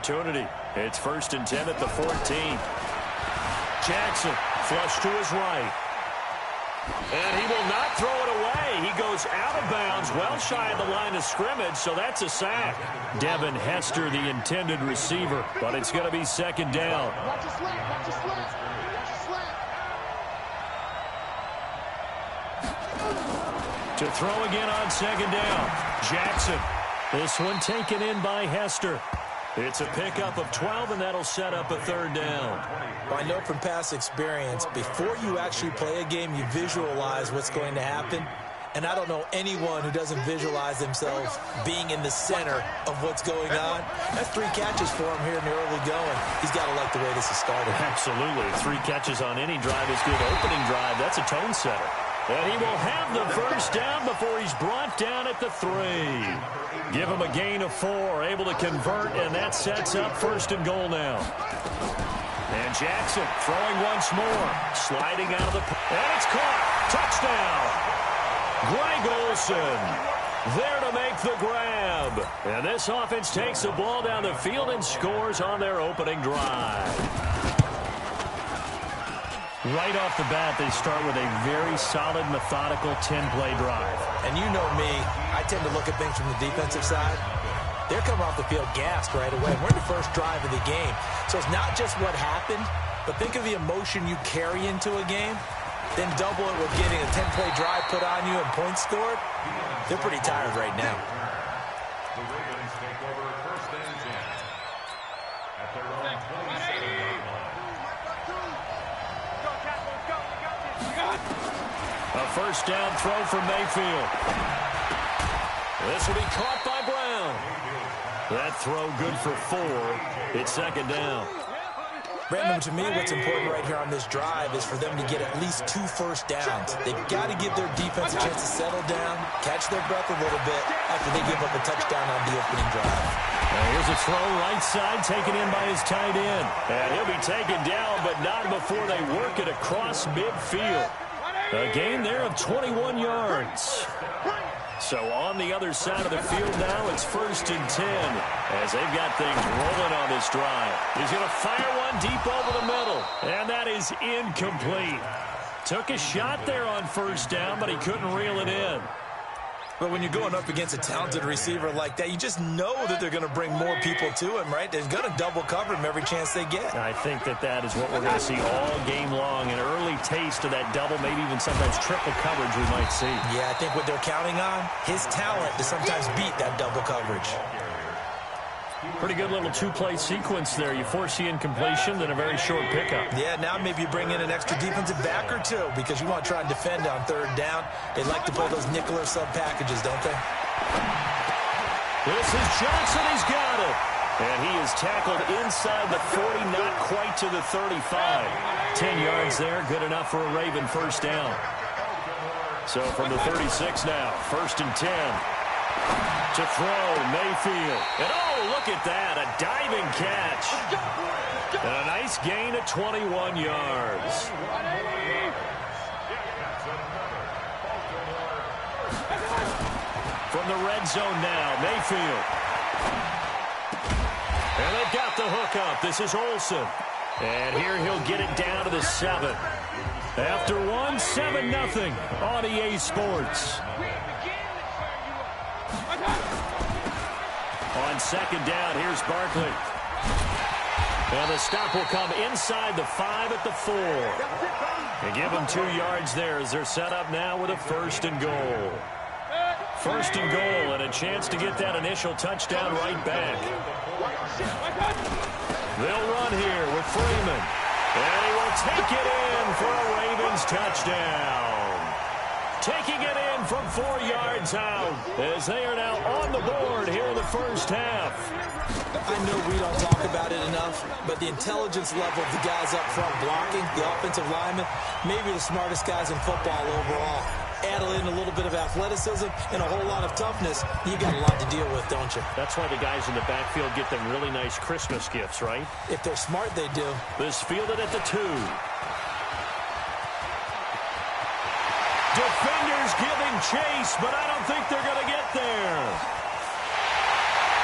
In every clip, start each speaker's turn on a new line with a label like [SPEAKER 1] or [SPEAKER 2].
[SPEAKER 1] opportunity. It's 1st and 10 at the 14. Jackson flush to his right. And he will not throw it away. He goes out of bounds, well shy of the line of scrimmage, so that's a sack. Devin Hester, the intended receiver, but it's going to be 2nd down.
[SPEAKER 2] Watch your slant, watch your slant, watch your slant.
[SPEAKER 1] To throw again on 2nd down. Jackson. This one taken in by Hester. It's a pickup of 12, and that'll set up a 3rd down.
[SPEAKER 3] Well, I know from past experience, before you actually play a game, you visualize what's going to happen. And I don't know anyone who doesn't visualize themselves being in the center of what's going on. That's 3 catches for him here in the early going. He's got to like the way this is started.
[SPEAKER 1] Absolutely. 3 catches on any drive is good. Opening drive, that's a tone setter. And he will have the 1st down before he's brought down at the 3. Give him a gain of 4, able to convert, and that sets up 1st and goal now. And Jackson throwing once more, sliding out of the... And it's caught. Touchdown. Greg Olsen there to make the grab. And this offense takes the ball down the field and scores on their opening drive. Right off the bat, they start with a very solid, methodical 10-play drive.
[SPEAKER 3] And you know me, I tend to look at things from the defensive side. They're coming off the field gassed right away. We're in the first drive of the game. So it's not just what happened, but think of the emotion you carry into a game. Then double it with getting a 10-play drive put on you and points scored. They're pretty tired right now.
[SPEAKER 4] The Ravens take over 1st and 10 at their own 27-yard line.
[SPEAKER 1] A 1st down throw from Mayfield. This will be caught by Brown. That throw good for 4. It's 2nd down.
[SPEAKER 3] Brandon, to me, what's important right here on this drive is for them to get at least 2 first downs. They've got to give their defense a chance to settle down, catch their breath a little bit after they give up a touchdown on the opening drive.
[SPEAKER 1] And here's a throw right side taken in by his tight end. And he'll be taken down, but not before they work it across midfield. A gain there of 21 yards. So on the other side of the field now, it's 1st and 10 as they've got things rolling on this drive. He's going to fire one deep over the middle, and that is incomplete. Took a shot there on 1st down, but he couldn't reel it in.
[SPEAKER 3] But when you're going up against a talented receiver like that, you just know that they're going to bring more people to him, right? They're going to double cover him every chance they get.
[SPEAKER 1] I think that is what we're going to see all game long. An early taste of that double, maybe even sometimes triple coverage we might see.
[SPEAKER 3] Yeah, I think what they're counting on, his talent to sometimes beat that double coverage.
[SPEAKER 1] Pretty good little 2-play sequence there. You force the incompletion, then a very short pickup.
[SPEAKER 3] Yeah, now maybe you bring in an extra defensive back or 2 because you want to try and defend on 3rd down. They like to play those nickel or sub packages, don't they?
[SPEAKER 1] This is Johnson. He's got it. And he is tackled inside the 40, not quite to the 35. 10 yards there, good enough for a Raven 1st down. So from the 36 now, 1st and 10. To throw, Mayfield. And oh, look at that, a diving catch. And a nice gain of 21 yards. From the red zone now, Mayfield. And they've got the hook up. This is Olsen. And here he'll get it down to the 7. After 7-0 on EA Sports. On 2nd down, here's Barkley. And the stop will come inside the 5 at the 4. And give them 2 yards there as they're set up now with a 1st and goal. 1st and goal and a chance to get that initial touchdown right back. They'll run here with Freeman. And he will take it in for a Ravens touchdown. Taking it in from 4 yards out as they are now on the board here in the 1st half.
[SPEAKER 3] I know we don't talk about it enough, but the intelligence level of the guys up front blocking, the offensive linemen, maybe the smartest guys in football overall. Add in a little bit of athleticism and a whole lot of toughness, you got a lot to deal with, don't you?
[SPEAKER 1] That's why the guys in the backfield get them really nice Christmas gifts, right?
[SPEAKER 3] If they're smart, they do.
[SPEAKER 1] This fielded at the 2. Defenders giving chase, but I don't think they're going to get there.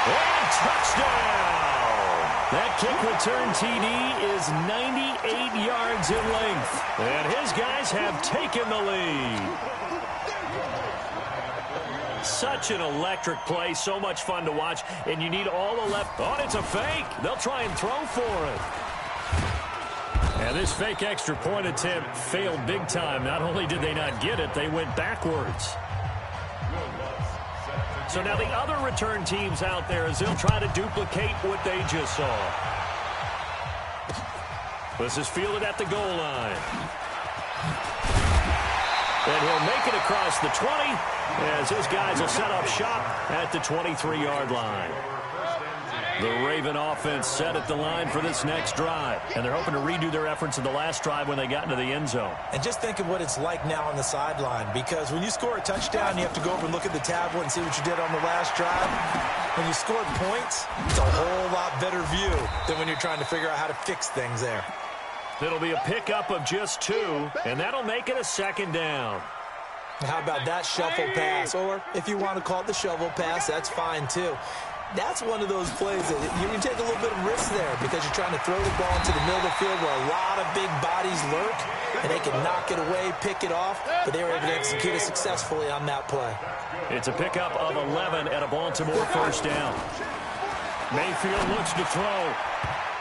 [SPEAKER 1] And touchdown! That kick return TD is 98 yards in length. And his guys have taken the lead. Such an electric play, so much fun to watch, and you need all the left. Oh, it's a fake. They'll try and throw for it. And this fake extra point attempt failed big time. Not only did they not get it, they went backwards. So now the other return teams out there as they'll try to duplicate what they just saw. This is fielded at the goal line. And he'll make it across the 20 as his guys will set up shop at the 23-yard line. The Raven offense set at the line for this next drive. And they're hoping to redo their efforts in the last drive when they got into the end zone.
[SPEAKER 3] And just think of what it's like now on the sideline, because when you score a touchdown, you have to go over and look at the tablet and see what you did on the last drive. When you scored points, it's a whole lot better view than when you're trying to figure out how to fix things there.
[SPEAKER 1] It'll be a pickup of just 2, and that'll make it a second down.
[SPEAKER 3] How about that shuffle pass? Or if you want to call it the shovel pass, that's fine too. That's one of those plays that you can take a little bit of risk there because you're trying to throw the ball into the middle of the field where a lot of big bodies lurk, and they can knock it away, pick it off, but they were able to execute it successfully on that play.
[SPEAKER 1] It's a pickup of 11 at a Baltimore first down. Mayfield looks to throw.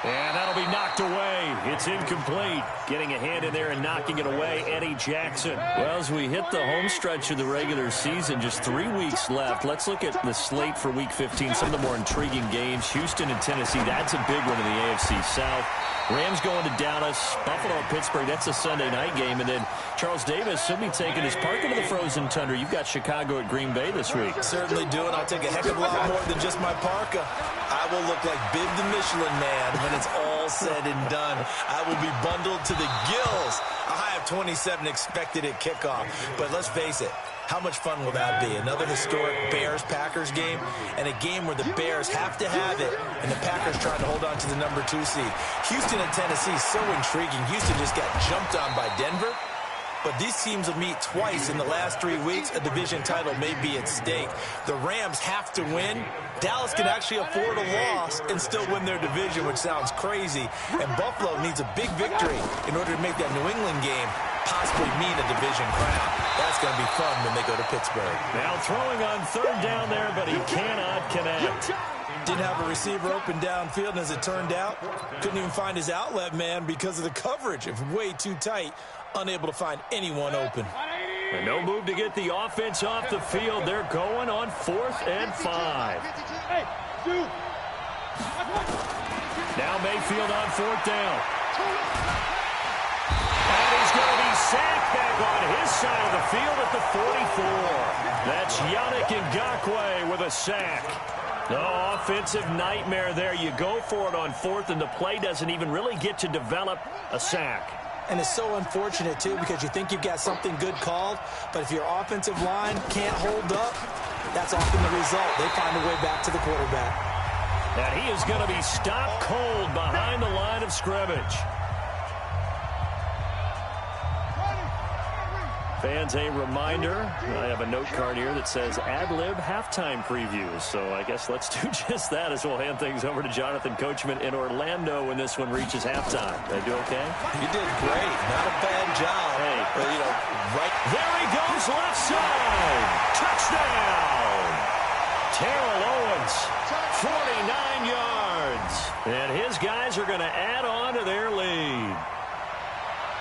[SPEAKER 1] And that'll be knocked away. It's incomplete. Getting a hand in there and knocking it away, Eddie Jackson. Well, as we hit the home stretch of the regular season, just 3 weeks left. Let's look at the slate for Week 15. Some of the more intriguing games. Houston and Tennessee, that's a big one in the AFC South. Rams going to Dallas. Buffalo and Pittsburgh, that's a Sunday night game. And then Charles Davis will be taking his parka to the frozen tundra. You've got Chicago at Green Bay this week.
[SPEAKER 3] Certainly do, and I'll take a heck of a lot more than just my parka. I will look like Bib the Michelin Man when it's all said and done. I will be bundled to the gills. A high of 27 expected at kickoff. But let's face it, how much fun will that be? Another historic Bears-Packers game, and a game where the Bears have to have it, and the Packers trying to hold on to the number 2 seed. Houston and Tennessee, so intriguing. Houston just got jumped on by Denver. But these teams will meet twice in the last 3 weeks. A division title may be at stake. The Rams have to win. Dallas can actually afford a loss and still win their division, which sounds crazy. And Buffalo needs a big victory in order to make that New England game possibly mean a division crown. That's going to be fun when they go to Pittsburgh.
[SPEAKER 1] Now throwing on third down there, but he cannot connect.
[SPEAKER 3] Didn't have a receiver open downfield, and as it turned out, couldn't even find his outlet man because of the coverage. It was way too tight. Unable to find anyone open.
[SPEAKER 1] And no move to get the offense off the field. They're going on 4th and 5. Now Mayfield on 4th down. And he's going to be sacked back on his side of the field at the 44. That's Yannick Ngakoue with a sack. No offensive nightmare there. You go for it on 4th, and the play doesn't even really get to develop a sack.
[SPEAKER 3] And it's so unfortunate, too, because you think you've got something good called, but if your offensive line can't hold up, that's often the result. They find a way back to the quarterback.
[SPEAKER 1] And he is going to be stopped cold behind the line of scrimmage. Fans, a reminder, I have a note card here that says ad-lib halftime previews. So I guess let's do just that as we'll hand things over to Jonathan Coachman in Orlando when this one reaches halftime. Did I do okay?
[SPEAKER 3] You did great. Not a bad job.
[SPEAKER 1] Hey.
[SPEAKER 3] But, you know, right
[SPEAKER 1] there he goes, left side. Touchdown. Terrell Owens, 49 yards. And his guys are going to add on to their lead.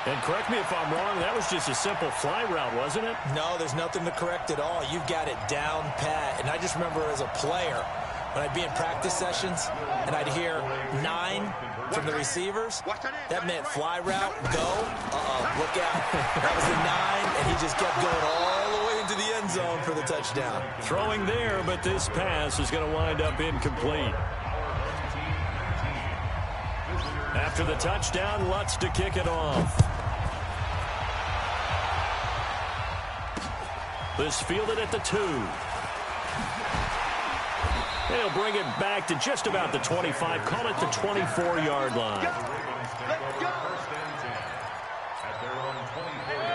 [SPEAKER 1] And correct me if I'm wrong, that was just a simple fly route, wasn't it?
[SPEAKER 3] No, there's nothing to correct at all. You've got it down pat. And I just remember as a player, when I'd be in practice sessions, and I'd hear 9 from the receivers, that meant fly route, go, look out. That was the 9, and he just kept going all the way into the end zone for the touchdown.
[SPEAKER 1] Throwing there, but this pass is going to wind up incomplete. After the touchdown, Lutz to kick it off. This fielded at the 2. They'll bring it back to just about the 25. Call it the 24-yard line.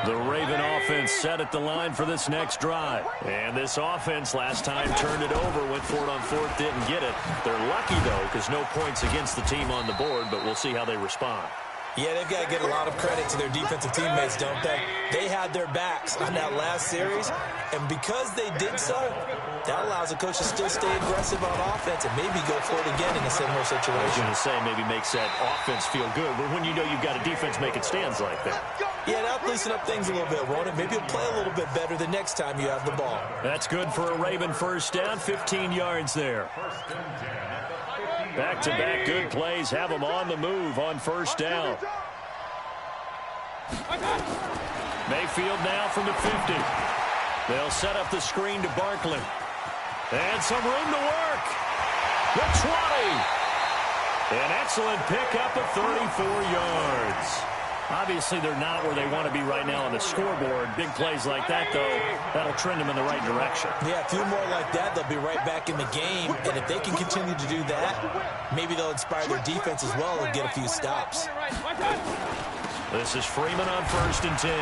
[SPEAKER 1] The Raven offense set at the line for this next drive. And this offense last time turned it over, went for it on fourth, didn't get it. They're lucky, though, because no points against the team on the board, but we'll see how they respond.
[SPEAKER 3] Yeah, they've got to get a lot of credit to their defensive teammates, don't they? They had their backs on that last series, and because they did so, that allows the coach to still stay aggressive on offense and maybe go for it again in a similar situation.
[SPEAKER 1] I was going to say maybe makes that offense feel good, but when you know you've got a defense making stands like that.
[SPEAKER 3] Yeah, that'll loosen up things a little bit, won't it? Maybe you'll play a little bit better the next time you have the ball.
[SPEAKER 1] That's good for a Raven first down, 15 yards there. Back-to-back good plays have them on the move on first down. Mayfield now from the 50. They'll set up the screen to Barkley. And some room to work. The 20. An excellent pickup of 34 yards. Obviously, they're not where they want to be right now on the scoreboard. Big plays like that, though, that'll trend them in the right direction.
[SPEAKER 3] Yeah, a few more like that, they'll be right back in the game. And if they can continue to do that, maybe they'll inspire their defense as well and get a few stops.
[SPEAKER 1] This is Freeman on 1st and 10.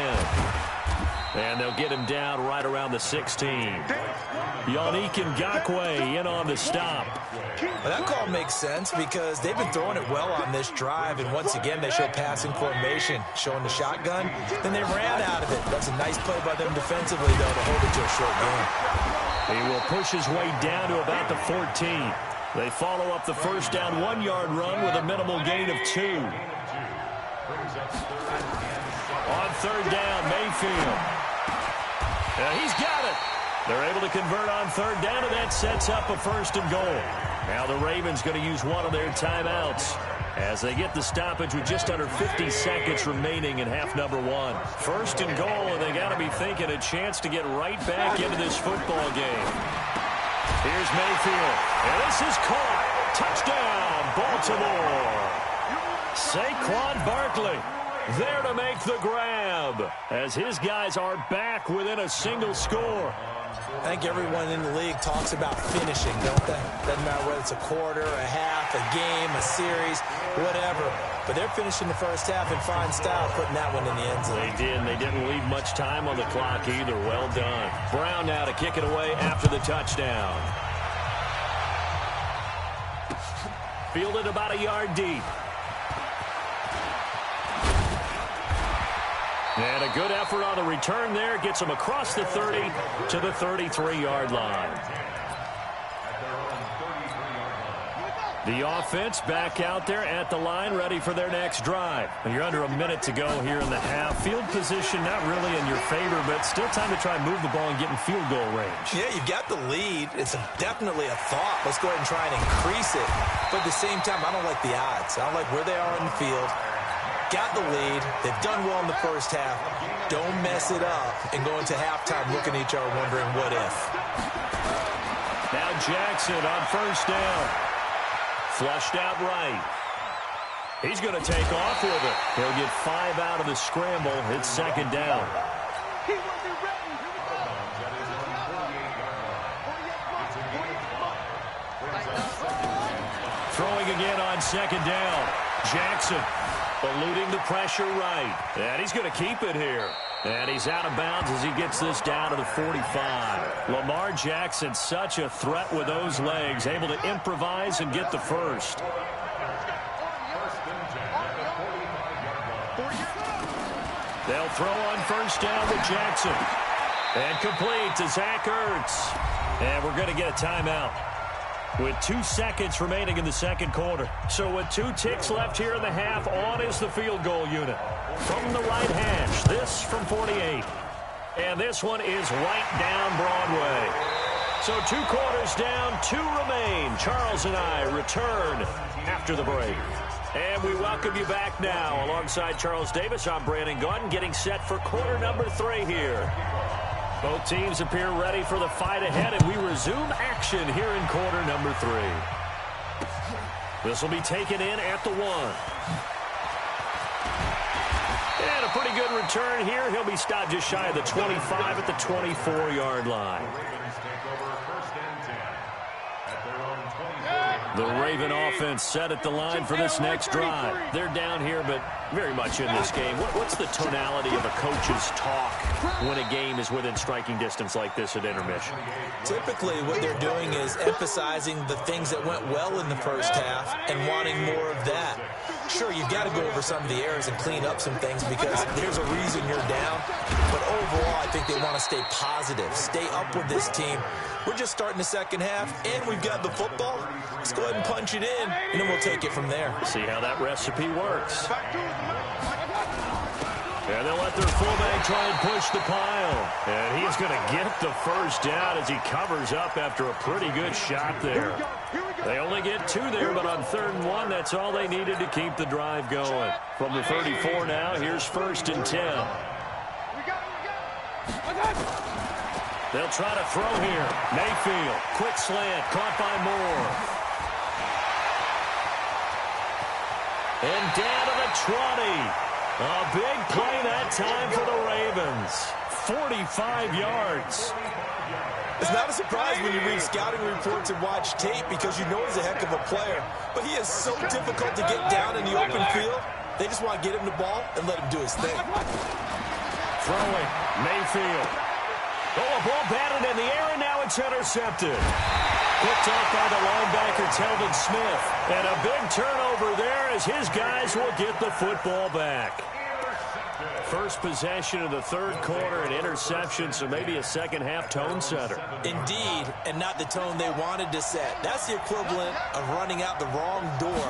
[SPEAKER 1] And they'll get him down right around the 16. Yannick Ngakoue in on the stop.
[SPEAKER 3] Well, that call makes sense because they've been throwing it well on this drive, and once again they show passing formation, showing the shotgun. Then they ran out of it. That's a nice play by them defensively, though, to hold it to a short game.
[SPEAKER 1] He will push his way down to about the 14. They follow up the first down 1-yard run with a minimal gain of 2. On third down, Mayfield. He's got it. They're able to convert on third down, and that sets up a 1st and goal. Now the Ravens going to use one of their timeouts as they get the stoppage with just under 50 seconds remaining in half number 1. 1st and goal, and they got to be thinking a chance to get right back into this football game. Here's Mayfield, and this is caught. Touchdown, Baltimore. Saquon Barkley there to make the grab as his guys are back within a single score.
[SPEAKER 3] I think everyone in the league talks about finishing, don't they? Doesn't matter whether it's a quarter, a half, a game, a series, whatever. But they're finishing the first half in fine style, putting that one in the end zone.
[SPEAKER 1] They did, and they didn't leave much time on the clock either. Well done. Brown now to kick it away after the touchdown. Fielded about a yard deep. And a good effort on the return there. Gets them across the 30 to the 33-yard line. The offense back out there at the line, ready for their next drive. And you're under a minute to go here in the half. Field position not really in your favor, but still time to try and move the ball and get in field goal range.
[SPEAKER 3] Yeah, you've got the lead. It's definitely a thought. Let's go ahead and try and increase it. But at the same time, I don't like the odds. I don't like where they are in the field. Got the lead. They've done well in the first half. Don't mess it up and go into halftime looking at each other wondering what if.
[SPEAKER 1] Now Jackson on first down. Flushed out right. He's going to take off with it. He'll get 5 out of the scramble. It's second down. Throwing again on second down. Jackson eluding the pressure right. And he's going to keep it here. And he's out of bounds as he gets this down to the 45. Lamar Jackson, such a threat with those legs, able to improvise and get the first. They'll throw on first down with Jackson. And complete to Zach Ertz. And we're going to get a timeout with 2 seconds remaining in the second quarter. So with 2 ticks left here in the half, on is the field goal unit. From the right hash, this from 48. And this one is right down Broadway. So 2 quarters down, 2 remain. Charles and I return after the break. And we welcome you back now. Alongside Charles Davis, I'm Brandon Gaudin, getting set for quarter number 3 here. Both teams appear ready for the fight ahead, and we resume action here in quarter number 3. This will be taken in at the 1. And a pretty good return here. He'll be stopped just shy of the 25 at the 24-yard line. The Raven offense set at the line for this next drive. They're down here, but very much in this game. What's the tonality of a coach's talk when a game is within striking distance like this at intermission?
[SPEAKER 3] Typically, what they're doing is emphasizing the things that went well in the first half and wanting more of that. Sure, you've got to go over some of the errors and clean up some things because there's a reason you're down. But overall, I think they want to stay positive, stay up with this team. We're just starting the second half, and we've got the football. Let's go ahead and punch it in, and then we'll take it from there.
[SPEAKER 1] See how that recipe works. And they'll let their fullback try and push the pile. And he's going to get the first down as he covers up after a pretty good shot there. They only get 2 there, but on 3rd and 1, that's all they needed to keep the drive going. From the 34 now, here's 1st and 10. They'll try to throw here. Mayfield, quick slant, caught by Moore. And down to the 20. A big play that time for the Ravens. 45 yards.
[SPEAKER 3] It's not a surprise when you read scouting reports and watch tape because you know he's a heck of a player. But he is so difficult to get down in the open field. They just want to get him the ball and let him do his thing.
[SPEAKER 1] Throwing, Mayfield. Oh, a ball batted in the air, and now it's intercepted. Picked off by the linebacker, Telvin Smith. And a big turnover there as his guys will get the football back. First possession of the 3rd quarter, an interception, so maybe a second-half tone setter.
[SPEAKER 3] Indeed, and not the tone they wanted to set. That's the equivalent of running out the wrong door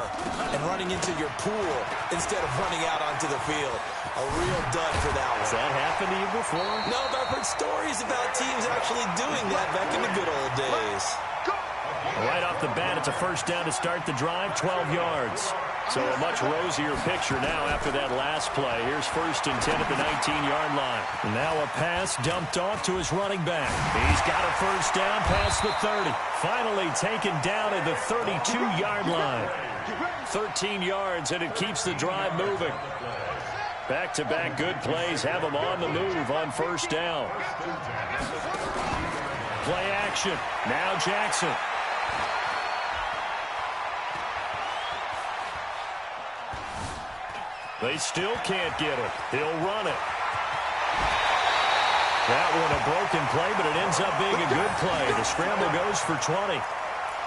[SPEAKER 3] and running into your pool instead of running out onto the field. A real dud for that one.
[SPEAKER 1] Has that happened to you before?
[SPEAKER 3] No, but I've heard stories about teams actually doing that back in the good old days.
[SPEAKER 1] Right off the bat, it's a first down to start the drive, 12 yards. So a much rosier picture now after that last play. Here's 1st and 10 at the 19-yard line. Now a pass dumped off to his running back. He's got a first down past the 30. Finally taken down at the 32-yard line. 13 yards, and it keeps the drive moving. Back-to-back good plays have him on the move on first down. Play action. Now Jackson. They still can't get it. He'll run it. That one a broken play, but it ends up being a good play. The scramble goes for 20.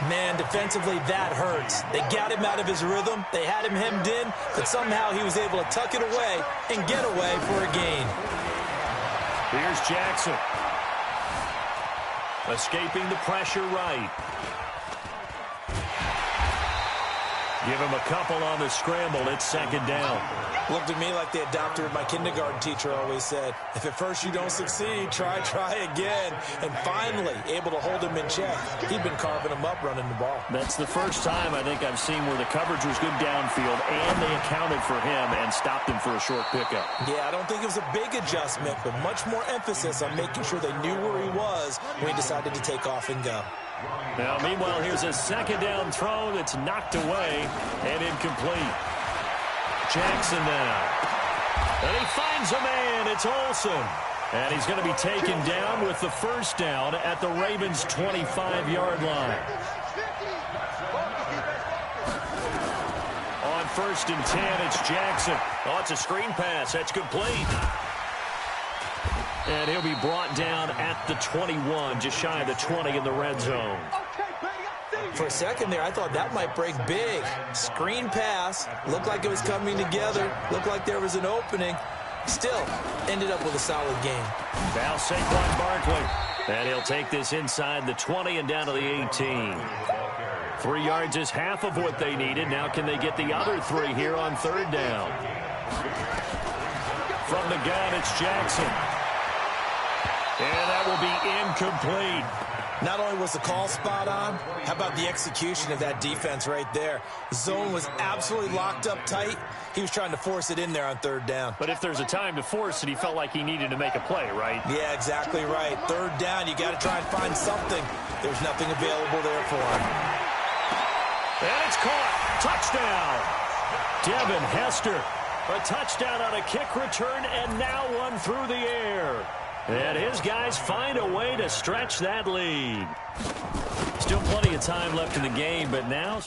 [SPEAKER 3] Man, defensively, that hurts. They got him out of his rhythm. They had him hemmed in, but somehow he was able to tuck it away and get away for a gain.
[SPEAKER 1] Here's Jackson. Escaping the pressure right. Give him a couple on the scramble. It's 2nd down.
[SPEAKER 3] Looked at me like the adopter of my kindergarten teacher always said. If at first you don't succeed, try again. And finally, able to hold him in check. He'd been carving him up running the ball.
[SPEAKER 1] That's the first time I think I've seen where the coverage was good downfield and they accounted for him and stopped him for a short pickup.
[SPEAKER 3] Yeah, I don't think it was a big adjustment, but much more emphasis on making sure they knew where he was when he decided to take off and go.
[SPEAKER 1] Now, meanwhile, here's a 2nd down throw that's knocked away and incomplete. Jackson now. And he finds a man. It's Olsen. And he's going to be taken down with the first down at the Ravens' 25-yard line. On 1st and 10, it's Jackson. Oh, it's a screen pass. That's complete. And he'll be brought down at the 21, just shy of the 20 in the red zone.
[SPEAKER 3] For a second there, I thought that might break big. Screen pass. Looked like it was coming together. Looked like there was an opening. Still, ended up with a solid game.
[SPEAKER 1] Now Saquon Barkley. And he'll take this inside the 20 and down to the 18. 3 yards is half of what they needed. Now can they get the other 3 here on 3rd down? From the gun, it's Jackson. And that will be incomplete.
[SPEAKER 3] Not only was the call spot on, how about the execution of that defense right there? Zone was absolutely locked up tight. He was trying to force it in there on 3rd down.
[SPEAKER 1] But if there's a time to force it, he felt like he needed to make a play, right?
[SPEAKER 3] Yeah, exactly right. 3rd down, you got to try and find something. There's nothing available there for him.
[SPEAKER 1] And it's caught. Touchdown. Devin Hester. A touchdown on a kick return, and now one through the air. And his guys find a way to stretch that lead. Still plenty of time left in the game, but now